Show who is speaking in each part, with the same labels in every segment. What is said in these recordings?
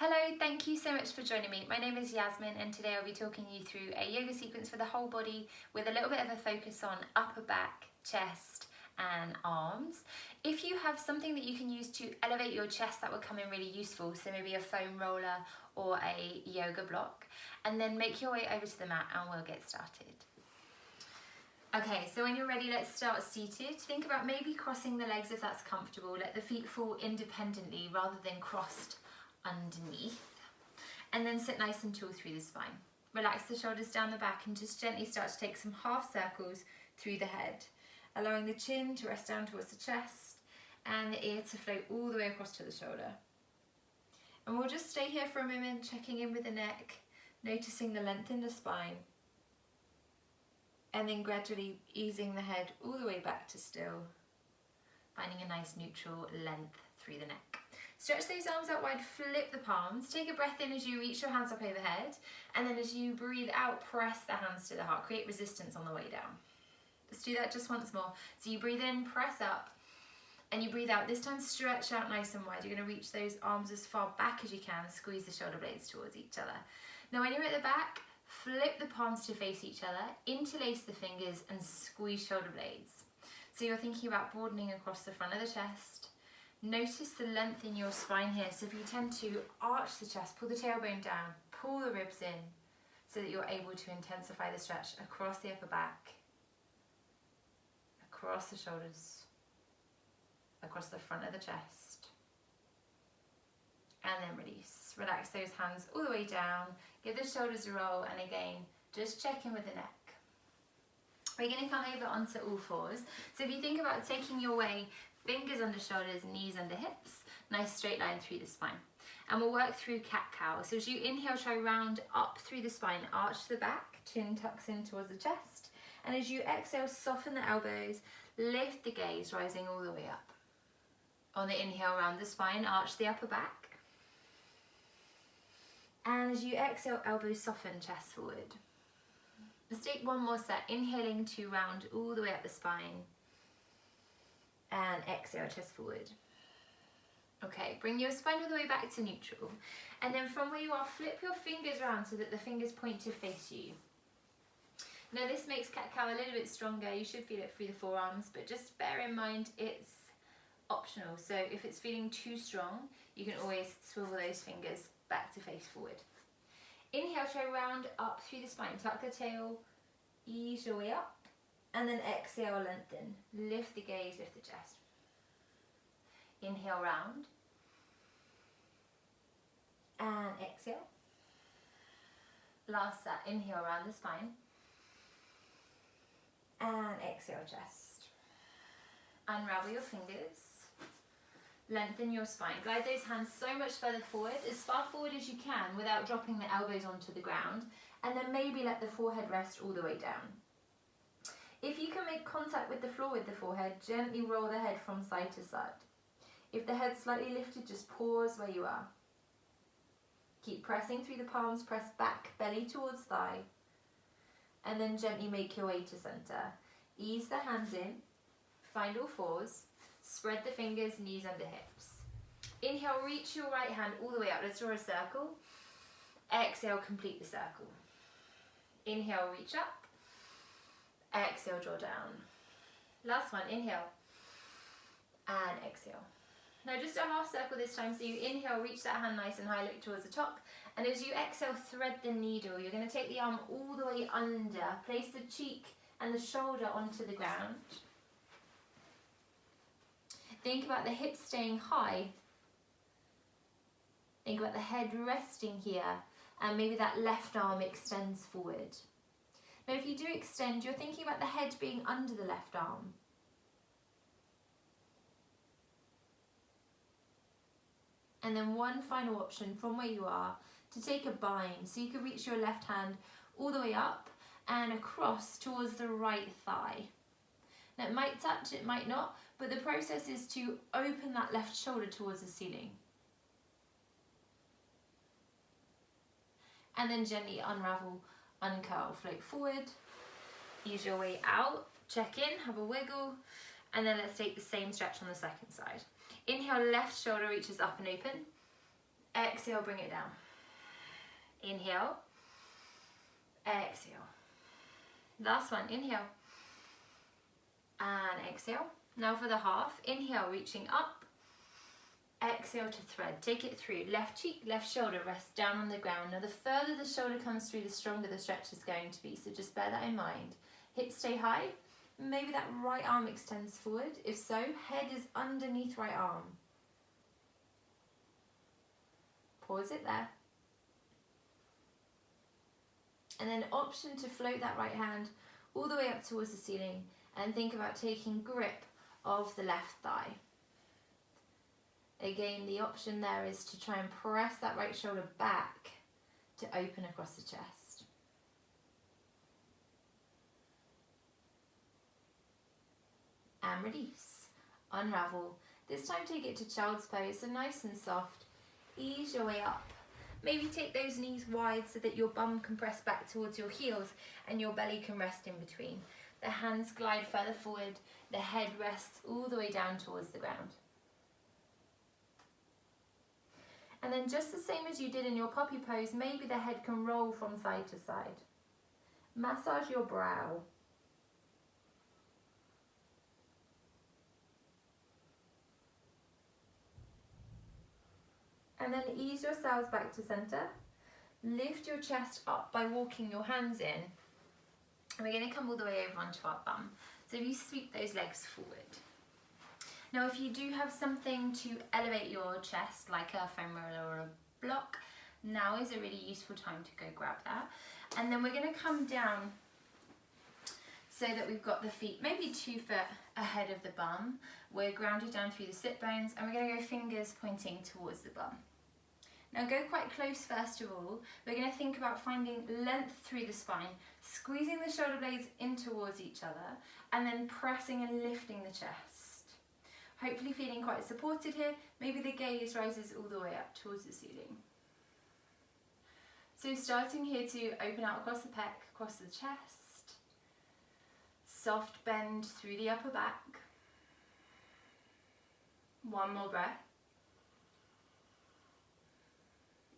Speaker 1: Hello, thank you so much for joining me. My name is Yasmin and today I'll be talking you through a yoga sequence for the whole body with a little bit of a focus on upper back, chest and arms. If you have something that you can use to elevate your chest, that will come in really useful, so maybe a foam roller or a yoga block, and then make your way over to the mat and we'll get started. Okay, so when you're ready, let's start seated. Think about maybe crossing the legs if that's comfortable. Let the feet fall independently rather than crossed underneath, and then sit nice and tall through the spine. Relax the shoulders down the back and just gently start to take some half circles through the head, allowing the chin to rest down towards the chest and the ear to float all the way across to the shoulder. And we'll just stay here for a moment, checking in with the neck, noticing the length in the spine, and then gradually easing the head all the way back to still, finding a nice neutral length through the neck. Stretch those arms out wide, flip the palms, take a breath in as you reach your hands up overhead, and then as you breathe out, press the hands to the heart, create resistance on the way down. Let's do that just once more. So you breathe in, press up, and you breathe out. This time stretch out nice and wide. You're going to reach those arms as far back as you can, squeeze the shoulder blades towards each other. Now when you're at the back, flip the palms to face each other, interlace the fingers and squeeze shoulder blades. So you're thinking about broadening across the front of the chest. Notice the length in your spine here, so if you tend to arch the chest, pull the tailbone down, pull the ribs in, so that you're able to intensify the stretch across the upper back, across the shoulders, across the front of the chest, and then release. Relax those hands all the way down, give the shoulders a roll, and again, just check in with the neck. We're going to come over onto all fours, so if you think about taking your way, fingers under shoulders, knees under hips, nice straight line through the spine. And we'll work through cat-cow. So as you inhale, try round up through the spine, arch the back, chin tucks in towards the chest. And as you exhale, soften the elbows, lift the gaze, rising all the way up. On the inhale, round the spine, arch the upper back. And as you exhale, elbows soften, chest forward. Let's take one more set, inhaling to round all the way up the spine. And exhale, chest forward. Okay, bring your spine all the way back to neutral. And then from where you are, flip your fingers around so that the fingers point to face you. Now this makes cat-cow a little bit stronger. You should feel it through the forearms, but just bear in mind it's optional. So if it's feeling too strong, you can always swivel those fingers back to face forward. Inhale, try round up through the spine. Tuck the tail, ease your way up. And then exhale, lengthen. Lift the gaze, lift the chest. Inhale, round. And exhale. Last set, inhale, round the spine. And exhale, chest. Unravel your fingers. Lengthen your spine. Glide those hands so much further forward, as far forward as you can without dropping the elbows onto the ground. And then maybe let the forehead rest all the way down. If you can make contact with the floor with the forehead, gently roll the head from side to side. If the head's slightly lifted, just pause where you are. Keep pressing through the palms, press back, belly towards thigh, and then gently make your way to center. Ease the hands in, find all fours, spread the fingers, knees under hips. Inhale, reach your right hand all the way up. Let's draw a circle. Exhale, complete the circle. Inhale, reach up. Exhale, draw down. Last one, inhale and exhale. Now just a half circle this time, so you inhale, reach that hand nice and high, look towards the top, and as you exhale, thread the needle. You're going to take the arm all the way under, place the cheek and the shoulder onto the ground. Think about the hips staying high. Think about the head resting here, and maybe that left arm extends forward. Now if you do extend, you're thinking about the head being under the left arm. And then one final option from where you are, to take a bind. So you can reach your left hand all the way up and across towards the right thigh. Now it might touch, it might not, but the process is to open that left shoulder towards the ceiling. And then gently unravel, uncurl, float forward, ease your way out, check in, have a wiggle, and then let's take the same stretch on the second side. Inhale, left shoulder reaches up and open. Exhale, bring it down. Inhale, exhale. Last one, inhale and exhale. Now for the half, inhale, reaching up, exhale to thread. Take it through, left cheek, left shoulder, rest down on the ground. Now the further the shoulder comes through, the stronger the stretch is going to be, so just bear that in mind. Hips stay high, maybe that right arm extends forward. If so, head is underneath right arm. Pause it there. And then option to float that right hand all the way up towards the ceiling and think about taking grip of the left thigh. Again, the option there is to try and press that right shoulder back to open across the chest. And release. Unravel. This time take it to child's pose, so nice and soft. Ease your way up. Maybe take those knees wide so that your bum can press back towards your heels and your belly can rest in between. The hands glide further forward, the head rests all the way down towards the ground. And then just the same as you did in your puppy pose, maybe the head can roll from side to side. Massage your brow. And then ease yourselves back to center. Lift your chest up by walking your hands in. And we're going to come all the way over onto our bum. So if you sweep those legs forward. Now if you do have something to elevate your chest, like a foam roller or a block, now is a really useful time to go grab that. And then we're going to come down so that we've got the feet maybe 2 foot ahead of the bum. We're grounded down through the sit bones and we're going to go fingers pointing towards the bum. Now go quite close first of all. We're going to think about finding length through the spine, squeezing the shoulder blades in towards each other, and then pressing and lifting the chest. Hopefully feeling quite supported here. Maybe the gaze rises all the way up towards the ceiling. So starting here to open out across the pec, across the chest. Soft bend through the upper back. One more breath.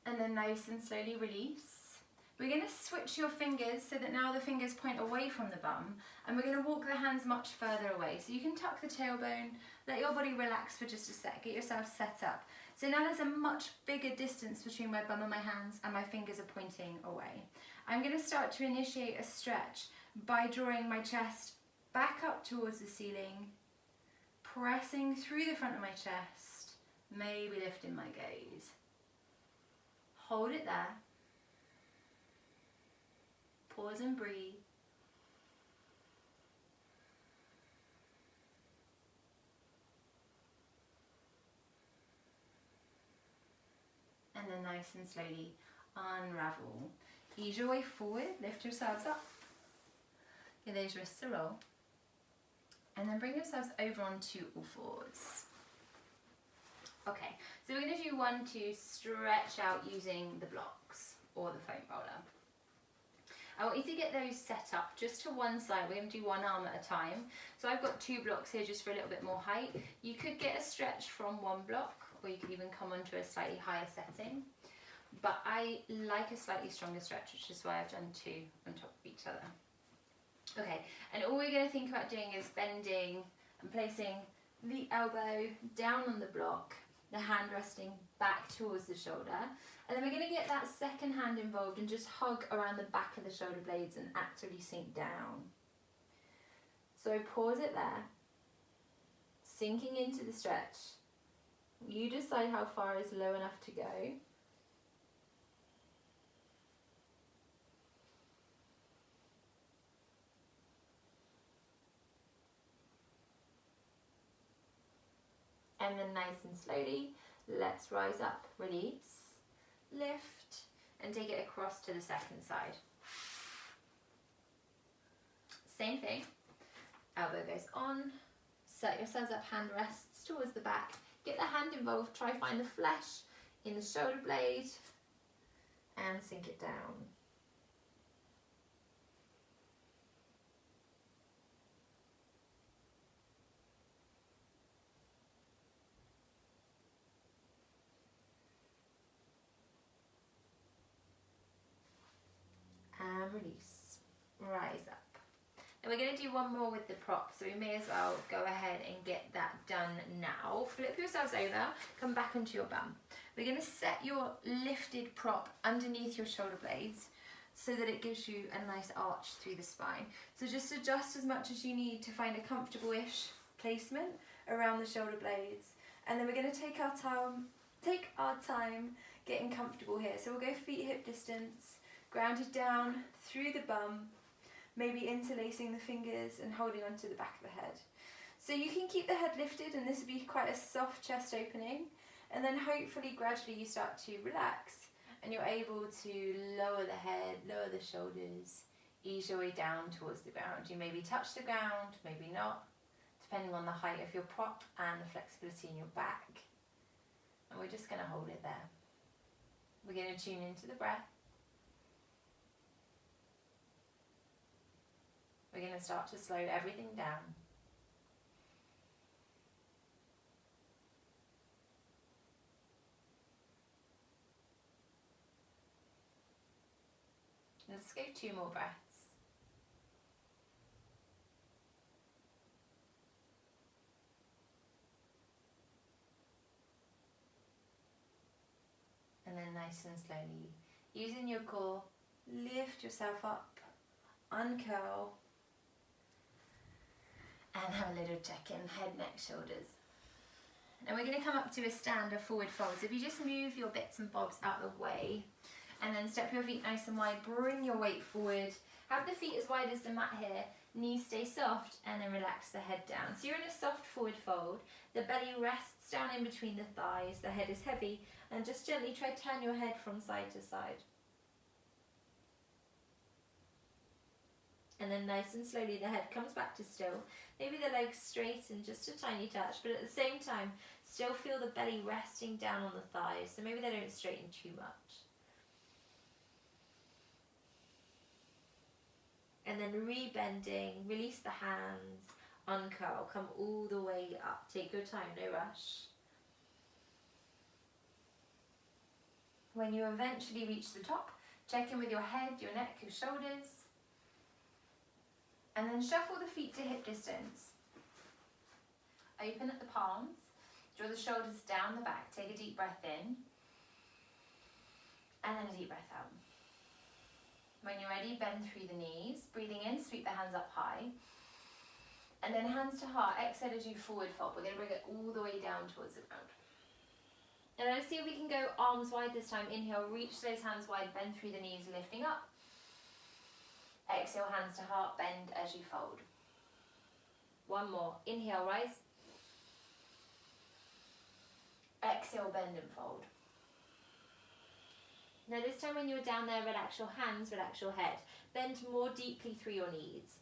Speaker 1: And then nice and slowly release. We're going to switch your fingers so that now the fingers point away from the bum, and we're going to walk the hands much further away. So you can tuck the tailbone, let your body relax for just a sec, get yourself set up. So now there's a much bigger distance between my bum and my hands, and my fingers are pointing away. I'm going to start to initiate a stretch by drawing my chest back up towards the ceiling, pressing through the front of my chest, maybe lifting my gaze. Hold it there. Pause and breathe. And then nice and slowly unravel. Ease your way forward, lift yourselves up. Give those wrists a roll. And then bring yourselves over onto all fours. Okay, so we're going to do 1, 2, stretch out using the blocks or the foam roller. I want you to get those set up just to one side. We're going to do one arm at a time. So I've got 2 blocks here just for a little bit more height. You could get a stretch from one block, or you could even come onto a slightly higher setting. But I like a slightly stronger stretch, which is why I've done 2 on top of each other. Okay, and all we're going to think about doing is bending and placing the elbow down on the block, the hand resting back towards the shoulder, and then we're going to get that second hand involved and just hug around the back of the shoulder blades and actively sink down. So pause it there, sinking into the stretch. You decide how far is low enough to go. And then nice and slowly, let's rise up, release, lift, and take it across to the second side. Same thing, elbow goes on, set yourselves up, hand rests towards the back, get the hand involved, try find the flesh in the shoulder blade, and sink it down. And we're going to do one more with the prop, so we may as well go ahead and get that done now. Flip yourselves over, come back onto your bum. We're going to set your lifted prop underneath your shoulder blades so that it gives you a nice arch through the spine. So just adjust as much as you need to find a comfortable-ish placement around the shoulder blades. And then we're going to take our time getting comfortable here. So we'll go feet hip distance, grounded down through the bum, maybe interlacing the fingers and holding onto the back of the head. So you can keep the head lifted, and this will be quite a soft chest opening, and then hopefully gradually you start to relax and you're able to lower the head, lower the shoulders, ease your way down towards the ground. You maybe touch the ground, maybe not, depending on the height of your prop and the flexibility in your back. And we're just going to hold it there. We're going to tune into the breath. We're going to start to slow everything down. Let's go 2 more breaths. And then nice and slowly, using your core, lift yourself up, uncurl, and have a little check-in, head, neck, shoulders. And we're going to come up to a stand or forward fold. So if you just move your bits and bobs out of the way, and then step your feet nice and wide, bring your weight forward, have the feet as wide as the mat here, knees stay soft, and then relax the head down. So you're in a soft forward fold, the belly rests down in between the thighs, the head is heavy, and just gently try to turn your head from side to side. And then nice and slowly the head comes back to still. Maybe the legs straighten just a tiny touch, but at the same time, still feel the belly resting down on the thighs, so maybe they don't straighten too much. And then rebending, release the hands, uncurl, come all the way up. Take your time, no rush. When you eventually reach the top, check in with your head, your neck, your shoulders. And then shuffle the feet to hip distance. Open at the palms, draw the shoulders down the back, take a deep breath in, and then a deep breath out. When you're ready, bend through the knees, breathing in, sweep the hands up high, and then hands to heart, exhale as you forward fold. We're going to bring it all the way down towards the ground. And let's see if we can go arms wide this time. Inhale, reach those hands wide, bend through the knees, lifting up. Exhale, hands to heart, bend as you fold. One more. Inhale, rise. Exhale, bend and fold. Now this time when you're down there, relax your hands, relax your head. Bend more deeply through your knees.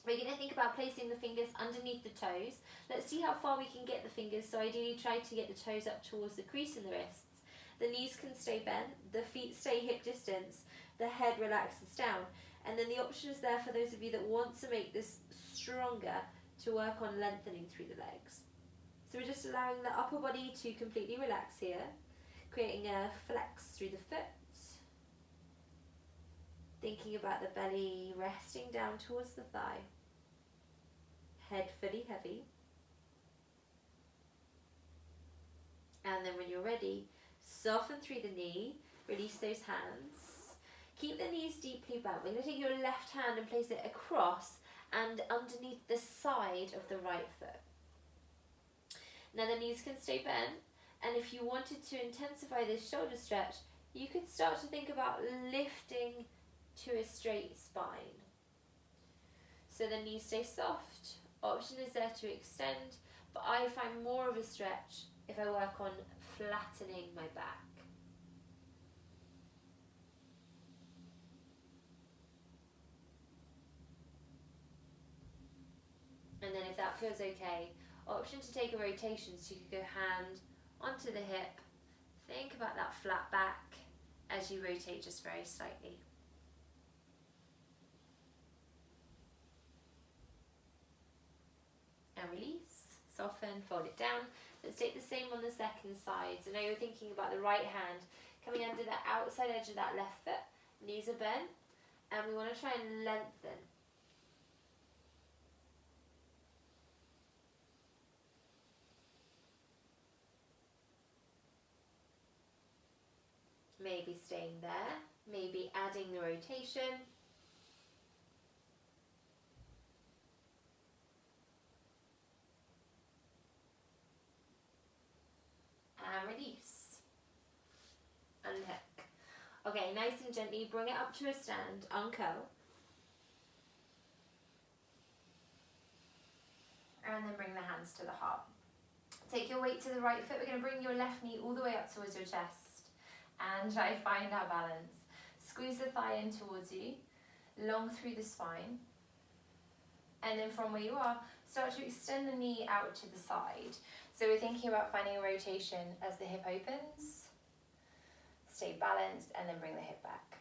Speaker 1: We're going to think about placing the fingers underneath the toes. Let's see how far we can get the fingers. So ideally try to get the toes up towards the crease in the wrists. The knees can stay bent, the feet stay hip distance, the head relaxes down. And then the option is there for those of you that want to make this stronger to work on lengthening through the legs. So we're just allowing the upper body to completely relax here, creating a flex through the foot. Thinking about the belly resting down towards the thigh. Head fully heavy. And then when you're ready, soften through the knee, release those hands. Keep the knees deeply bent. We're going to take your left hand and place it across and underneath the side of the right foot. Now the knees can stay bent, and if you wanted to intensify this shoulder stretch, you could start to think about lifting to a straight spine. So the knees stay soft. Option is there to extend, but I find more of a stretch if I work on flattening my back. And then if that feels okay, option to take a rotation, so you could go hand onto the hip. Think about that flat back as you rotate just very slightly. And release, soften, fold it down. Let's take the same on the second side. So now you're thinking about the right hand coming under the outside edge of that left foot. Knees are bent, and we want to try and lengthen. Maybe staying there, maybe adding the rotation. And release. Unhook. Okay, nice and gently bring it up to a stand, uncurl. And then bring the hands to the heart. Take your weight to the right foot. We're going to bring your left knee all the way up towards your chest. And try to find our balance. Squeeze the thigh in towards you, long through the spine. And then from where you are, start to extend the knee out to the side. So we're thinking about finding a rotation as the hip opens. Stay balanced and then bring the hip back.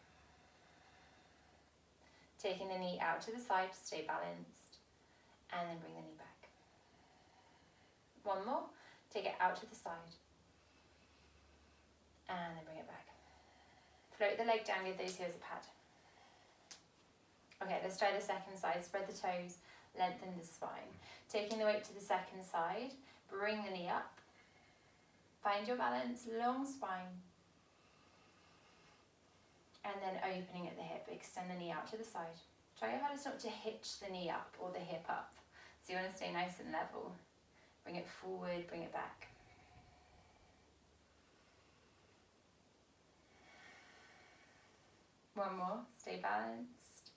Speaker 1: Taking the knee out to the side, stay balanced, and then bring the knee back. One more, take it out to the side, and then bring it back. Float the leg down, give those heels a pad. Okay, let's try the second side. Spread the toes, lengthen the spine. Taking the weight to the second side, bring the knee up. Find your balance, long spine. And then opening at the hip, extend the knee out to the side. Try your hardest not to hitch the knee up or the hip up. So you want to stay nice and level. Bring it forward, bring it back. One more, stay balanced.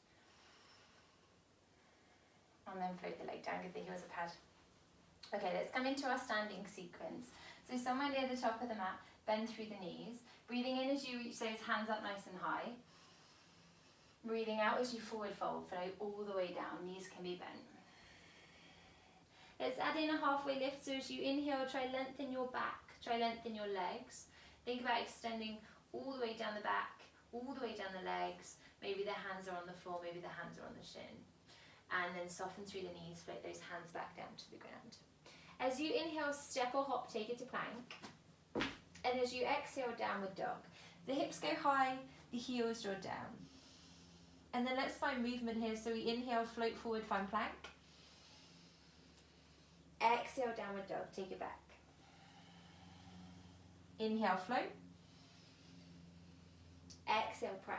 Speaker 1: And then float the leg down, give the heels a pad. Okay, let's come into our standing sequence. So somewhere near the top of the mat, bend through the knees. Breathing in as you reach those hands up nice and high. Breathing out as you forward fold, float all the way down, knees can be bent. Let's add in a halfway lift, so as you inhale, try lengthen your back, try lengthen your legs. Think about extending all the way down the back, all the way down the legs. Maybe the hands are on the floor, maybe the hands are on the shin. And then soften through the knees, float those hands back down to the ground. As you inhale, step or hop, take it to plank. And as you exhale, downward dog. The hips go high, the heels draw down. And then let's find movement here. So we inhale, float forward, find plank. Exhale, downward dog, take it back. Inhale, float. Exhale, press.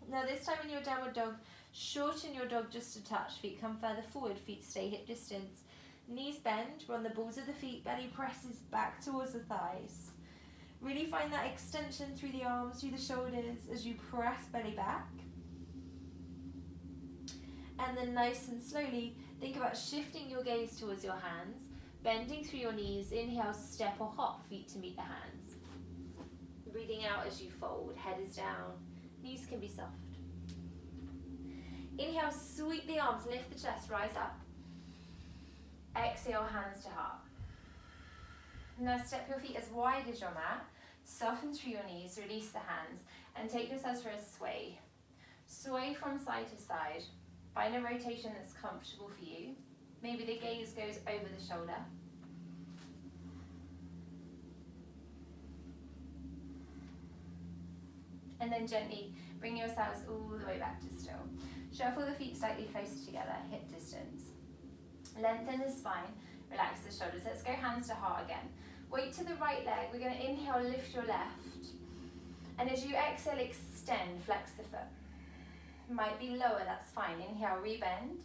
Speaker 1: Now this time in your downward dog, shorten your dog just a touch. Feet come further forward, feet stay hip distance. Knees bend, run the balls of the feet, belly presses back towards the thighs. Really find that extension through the arms, through the shoulders as you press belly back. And then nice and slowly, think about shifting your gaze towards your hands, bending through your knees. Inhale, step or hop, feet to meet the hands. Breathing out as you fold, head is down, knees can be soft. Inhale, sweep the arms, lift the chest, rise up. Exhale, hands to heart. Now step your feet as wide as your mat, soften through your knees, release the hands, and take yourselves for a sway. Sway from side to side. Find a rotation that's comfortable for you. Maybe the gaze goes over the shoulder. And then gently bring yourselves all the way back to still. Shuffle the feet slightly closer together, hip distance. Lengthen the spine, relax the shoulders. Let's go hands to heart again. Weight to the right leg. We're going to inhale, lift your left. And as you exhale, extend, flex the foot. Might be lower, that's fine. Inhale, rebend.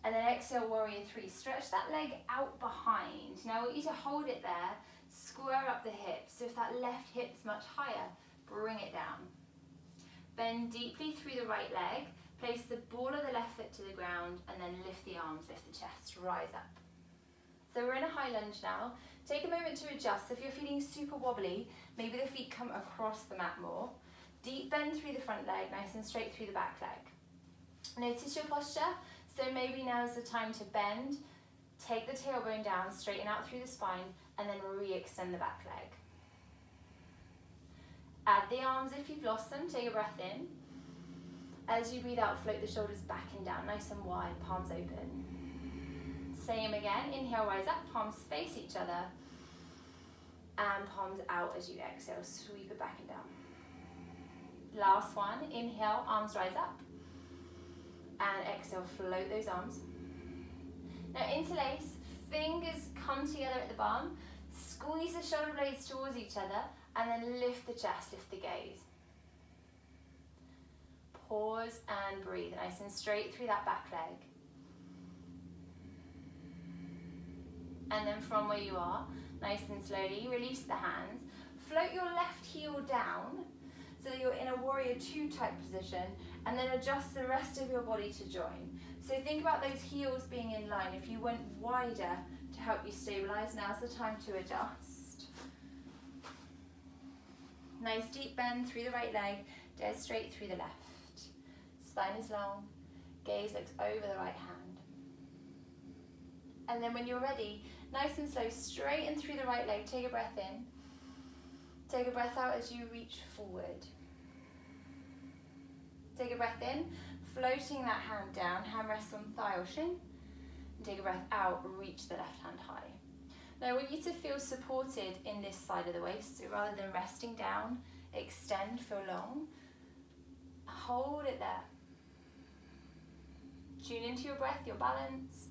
Speaker 1: And then exhale, warrior three. Stretch that leg out behind. Now I want you to hold it there. Square up the hips. So if that left hip's much higher, bring it down. Bend deeply through the right leg. Place the ball of the left foot to the ground and then lift the arms, lift the chest, rise up. So we're in a high lunge now. Take a moment to adjust. If you're feeling super wobbly, maybe the feet come across the mat more. Deep bend through the front leg, nice and straight through the back leg. Notice your posture. So maybe now is the time to bend. Take the tailbone down, straighten out through the spine, and then re-extend the back leg. Add the arms if you've lost them. Take a breath in. As you breathe out, float the shoulders back and down, nice and wide, palms open. Same again, inhale, rise up, palms face each other. And palms out as you exhale, sweep it back and down. Last one, inhale, arms rise up. And exhale, float those arms. Now interlace, fingers come together at the bum, Squeeze the shoulder blades towards each other and then lift the chest, lift the gaze. Pause and breathe, nice and straight through that back leg. And then from where you are, nice and slowly, release the hands. Float your left heel down so that you're in a warrior two type position, and then adjust the rest of your body to join. So think about those heels being in line. If you went wider to help you stabilize, now's the time to adjust. Nice deep bend through the right leg, dead straight through the left. Spine is long, gaze looks over the right hand. And then when you're ready, nice and slow, straighten through the right leg, take a breath in. Take a breath out as you reach forward. Take a breath in, floating that hand down, hand rests on thigh or shin. And take a breath out, reach the left hand high. Now I want you to feel supported in this side of the waist, so rather than resting down, extend, feel long. Hold it there. Tune into your breath, your balance.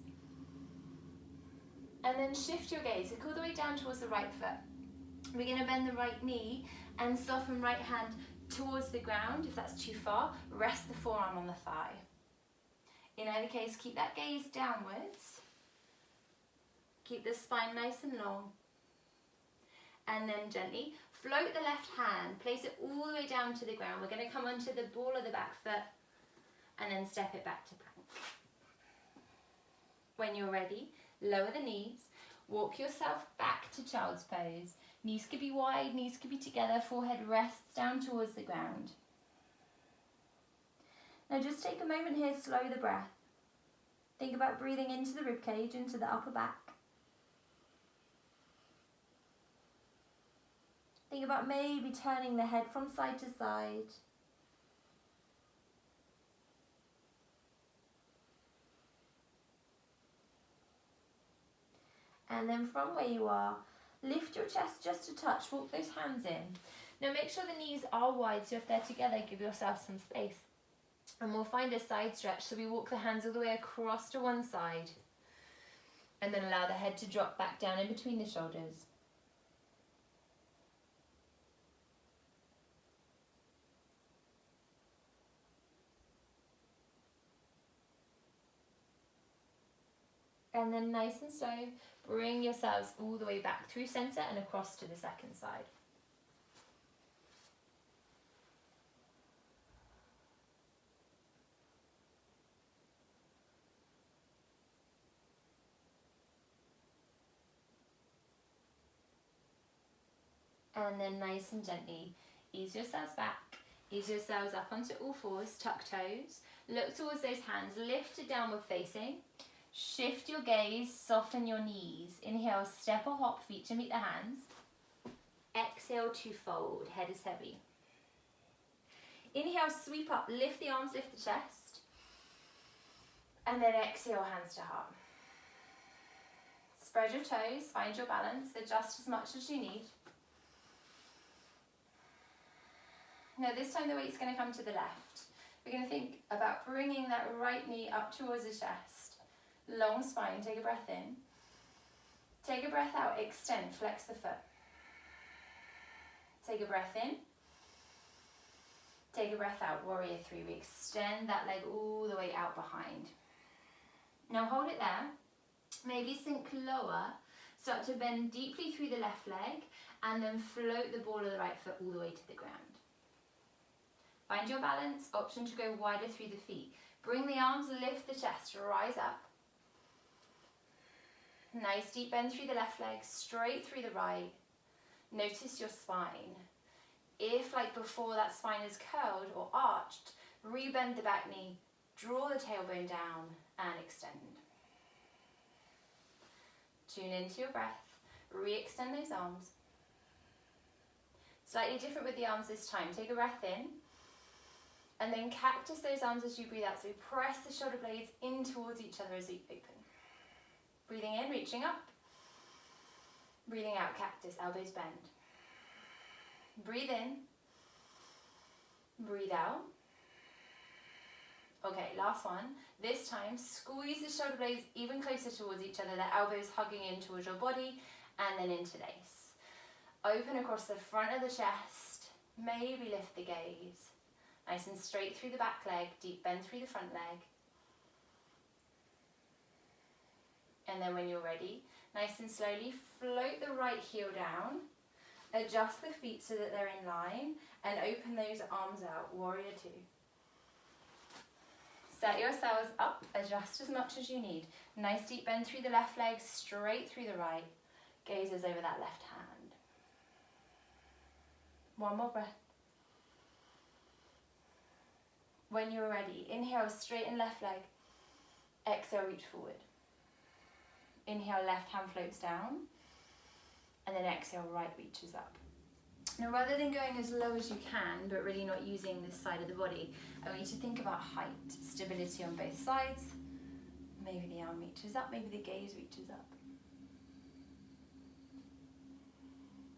Speaker 1: And then shift your gaze, look all the way down towards the right foot. We're going to bend the right knee and soften right hand towards the ground. If that's too far, rest the forearm on the thigh. In either case, keep that gaze downwards. Keep the spine nice and long. And then gently float the left hand, place it all the way down to the ground. We're going to come onto the ball of the back foot and then step it back to plank. When you're ready, lower the knees, walk yourself back to child's pose. Knees could be wide, knees could be together, forehead rests down towards the ground. Now just take a moment here, slow the breath. Think about breathing into the ribcage, into the upper back. Think about maybe turning the head from side to side. And then from where you are, lift your chest just a touch, walk those hands in. Now make sure the knees are wide, so if they're together, give yourself some space. And we'll find a side stretch, so we walk the hands all the way across to one side. And then allow the head to drop back down in between the shoulders. And then nice and slow, bring yourselves all the way back through center and across to the second side. And then nice and gently, ease yourselves back, ease yourselves up onto all fours, tuck toes, look towards those hands, lift to downward facing. Shift your gaze, soften your knees. Inhale, step or hop, feet to meet the hands. Exhale to fold, head is heavy. Inhale, sweep up, lift the arms, lift the chest. And then exhale, hands to heart. Spread your toes, find your balance, adjust as much as you need. Now this time the weight's going to come to the left. We're going to think about bringing that right knee up towards the chest. Long spine, take a breath in. Take a breath out, extend, flex the foot. Take a breath in. Take a breath out, warrior three. We extend that leg all the way out behind. Now hold it there. Maybe sink lower. Start to bend deeply through the left leg and then float the ball of the right foot all the way to the ground. Find your balance, option to go wider through the feet. Bring the arms, lift the chest, rise up. Nice deep bend through the left leg, straight through the right. Notice your spine. If, like before, that spine is curled or arched, rebend the back knee, draw the tailbone down and extend. Tune into your breath, re-extend those arms. Slightly different with the arms this time. Take a breath in and then cactus those arms as you breathe out. So press the shoulder blades in towards each other as you open. Breathing in, reaching up. Breathing out, cactus, elbows bend. Breathe in. Breathe out. Okay, last one. This time, squeeze the shoulder blades even closer towards each other, the elbows hugging in towards your body, And then interlace. Open across the front of the chest, maybe lift the gaze. Nice and straight through the back leg, deep bend through the front leg. And then when you're ready, nice and slowly float the right heel down, adjust the feet so that they're in line, and open those arms out, warrior two. Set yourselves up, adjust as much as you need. Nice deep bend through the left leg, straight through the right. Gazes over that left hand. One more breath. When you're ready, inhale, straighten left leg. Exhale, reach forward. Inhale, left hand floats down. And then exhale, right reaches up. Now, rather than going as low as you can, but really not using this side of the body, I want you to think about height, stability on both sides. Maybe the arm reaches up, maybe the gaze reaches up.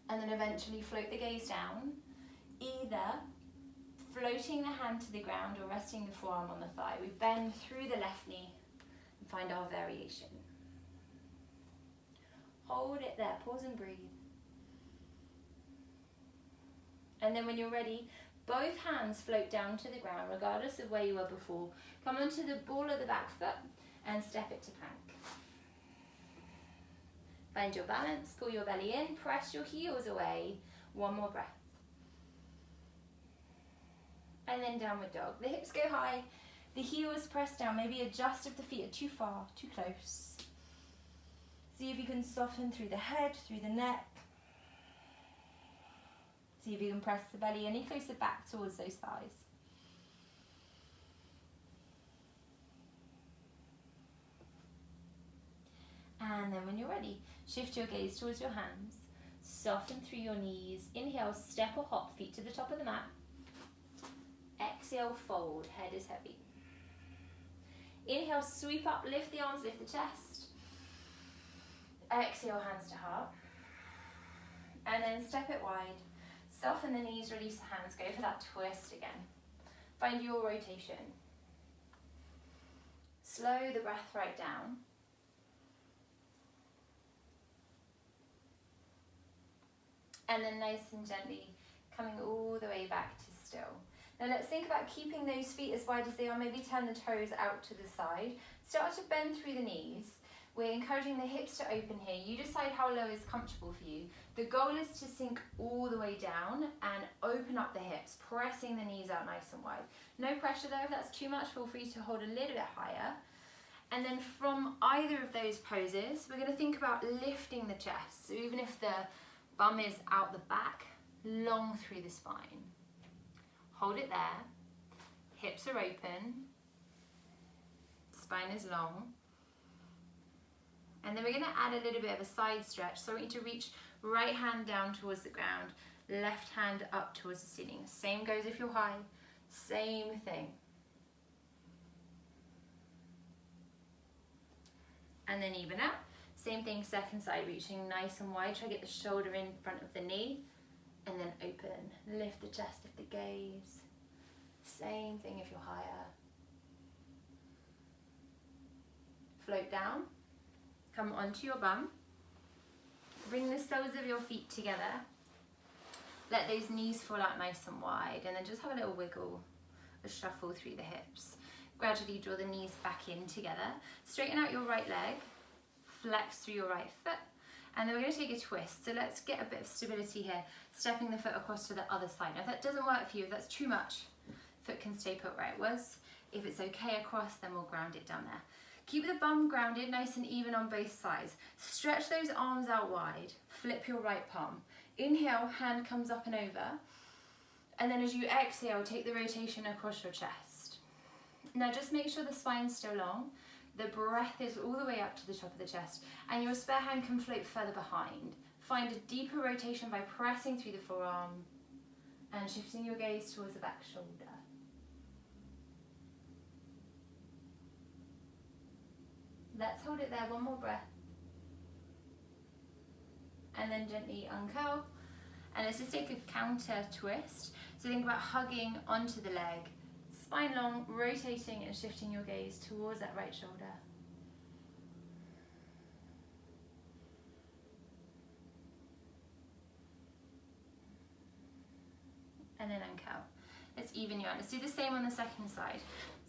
Speaker 1: And then eventually float the gaze down, either floating the hand to the ground or resting the forearm on the thigh. We bend through the left knee and find our variation. Hold it there, pause and breathe. And then when you're ready, both hands float down to the ground, regardless of where you were before. Come onto the ball of the back foot and step it to plank. Find your balance, pull your belly in, press your heels away. One more breath. And then downward dog. The hips go high, the heels press down. Maybe adjust if the feet are too far, too close. See if you can soften through the head, through the neck. See if you can press the belly any closer back towards those thighs. And then when you're ready, shift your gaze towards your hands. Soften through your knees. Inhale, step or hop, feet to the top of the mat. Exhale, fold, head is heavy. Inhale, sweep up, lift the arms, lift the chest. Exhale, hands to heart. And then step it wide. Soften the knees, release the hands, go for that twist again. Find your rotation. Slow the breath right down. And then nice and gently coming all the way back to still. Now let's think about keeping those feet as wide as they are. Maybe turn the toes out to the side. Start to bend through the knees. We're encouraging the hips to open here. You decide how low is comfortable for you. The goal is to sink all the way down and open up the hips, pressing the knees out nice and wide. No pressure though, if that's too much, feel free to hold a little bit higher. And then from either of those poses, we're going to think about lifting the chest. So even if the bum is out the back, long through the spine. Hold it there. Hips are open. Spine is long. And then we're going to add a little bit of a side stretch. So I want you to reach right hand down towards the ground, left hand up towards the ceiling. Same goes if you're high. Same thing. And then even out. Same thing, second side, reaching nice and wide. Try to get the shoulder in front of the knee. And then open. Lift the chest, lift the gaze. Same thing if you're higher. Float down. Come onto your bum. Bring the soles of your feet together. Let those knees fall out nice and wide. And then just have a little wiggle, a shuffle through the hips. Gradually draw the knees back in together. Straighten out your right leg. Flex through your right foot. And then we're going to take a twist. So let's get a bit of stability here. Stepping the foot across to the other side. Now if that doesn't work for you, if that's too much, foot can stay put where it was. If it's okay across, then we'll ground it down there. Keep the bum grounded, nice and even on both sides. Stretch those arms out wide. Flip your right palm. Inhale, hand comes up and over. And then as you exhale, take the rotation across your chest. Now just make sure the spine's still long. The breath is all the way up to the top of the chest. And your spare hand can float further behind. Find a deeper rotation by pressing through the forearm and shifting your gaze towards the back shoulder. Let's hold it there, one more breath. And then gently uncurl. And let's just take a counter twist. So think about hugging onto the leg, spine long, rotating and shifting your gaze towards that right shoulder. and then uncurl. Let's even you out. Let's do the same on the second side.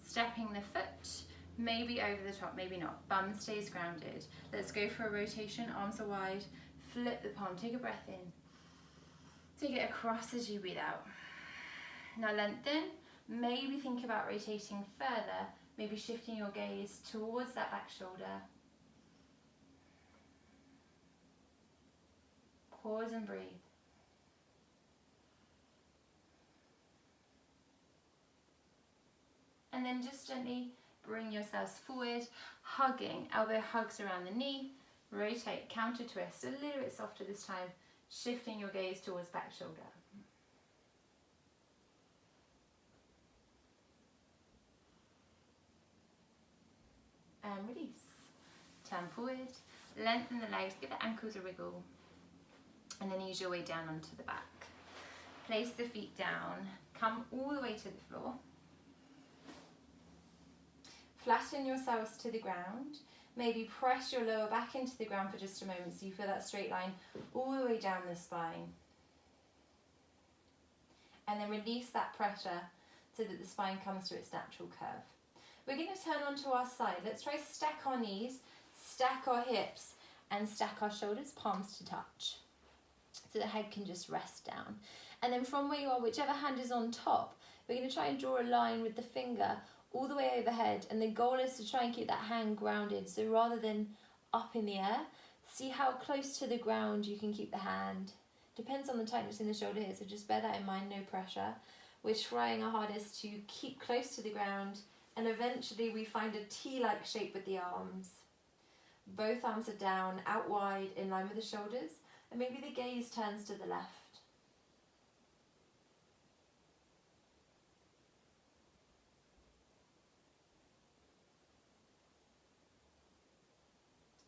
Speaker 1: Stepping the foot, maybe over the top, maybe not. Bum stays grounded. Let's go for a rotation, arms are wide. Flip the palm, take a breath in. Take it across as you breathe out. Now lengthen, maybe think about rotating further, maybe shifting your gaze towards that back shoulder. Pause and breathe. And then just gently bring yourselves forward, hugging, elbow hugs around the knee, rotate, counter twist, a little bit softer this time, shifting your gaze towards back shoulder. And release. Turn forward, lengthen the legs, give the ankles a wriggle, and then ease your way down onto the back. Place the feet down, come all the way to the floor. Flatten yourselves to the ground. Maybe press your lower back into the ground for just a moment so you feel that straight line all the way down the spine. And then release that pressure so that the spine comes to its natural curve. We're going to turn onto our side. Let's try stack our knees, stack our hips, and stack our shoulders, palms to touch. So the head can just rest down. And then from where you are, whichever hand is on top, we're going to try and draw a line with the finger all the way overhead, and the goal is to try and keep that hand grounded. So rather than up in the air, see how close to the ground you can keep the hand. Depends on the tightness in the shoulder here, so just bear that in mind, no pressure. We're trying our hardest to keep close to the ground, and eventually we find a T-like shape with the arms. Both arms are down, out wide, in line with the shoulders, and maybe the gaze turns to the left.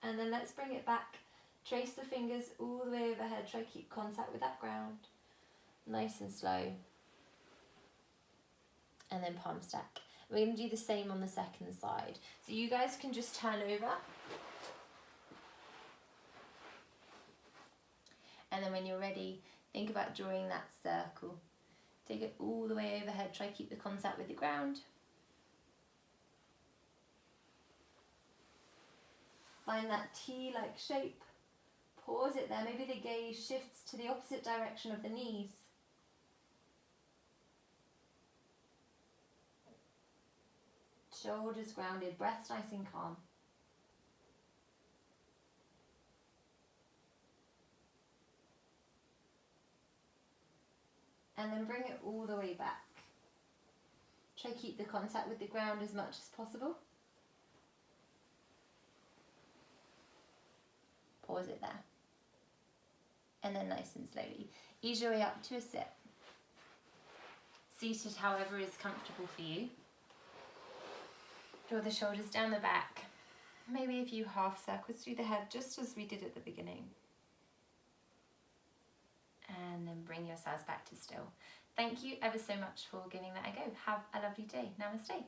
Speaker 1: And then let's bring it back. Trace the fingers all the way overhead. Try to keep contact with that ground. Nice and slow. And then palm stack. We're going to do the same on the second side. So you guys can just turn over. And then when you're ready, think about drawing that circle. Take it all the way overhead. Try to keep the contact with the ground. Find that T-like shape. Pause it there. Maybe the gaze shifts to the opposite direction of the knees. Shoulders grounded, breath nice and calm. And then bring it all the way back. Try to keep the contact with the ground as much as possible. Pause it there. And then nice and slowly, ease your way up to a sit. Seated however is comfortable for you. Draw the shoulders down the back. Maybe a few half circles through the head, just as we did at the beginning. And then bring yourselves back to still. Thank you ever so much for giving that a go. Have a lovely day. Namaste.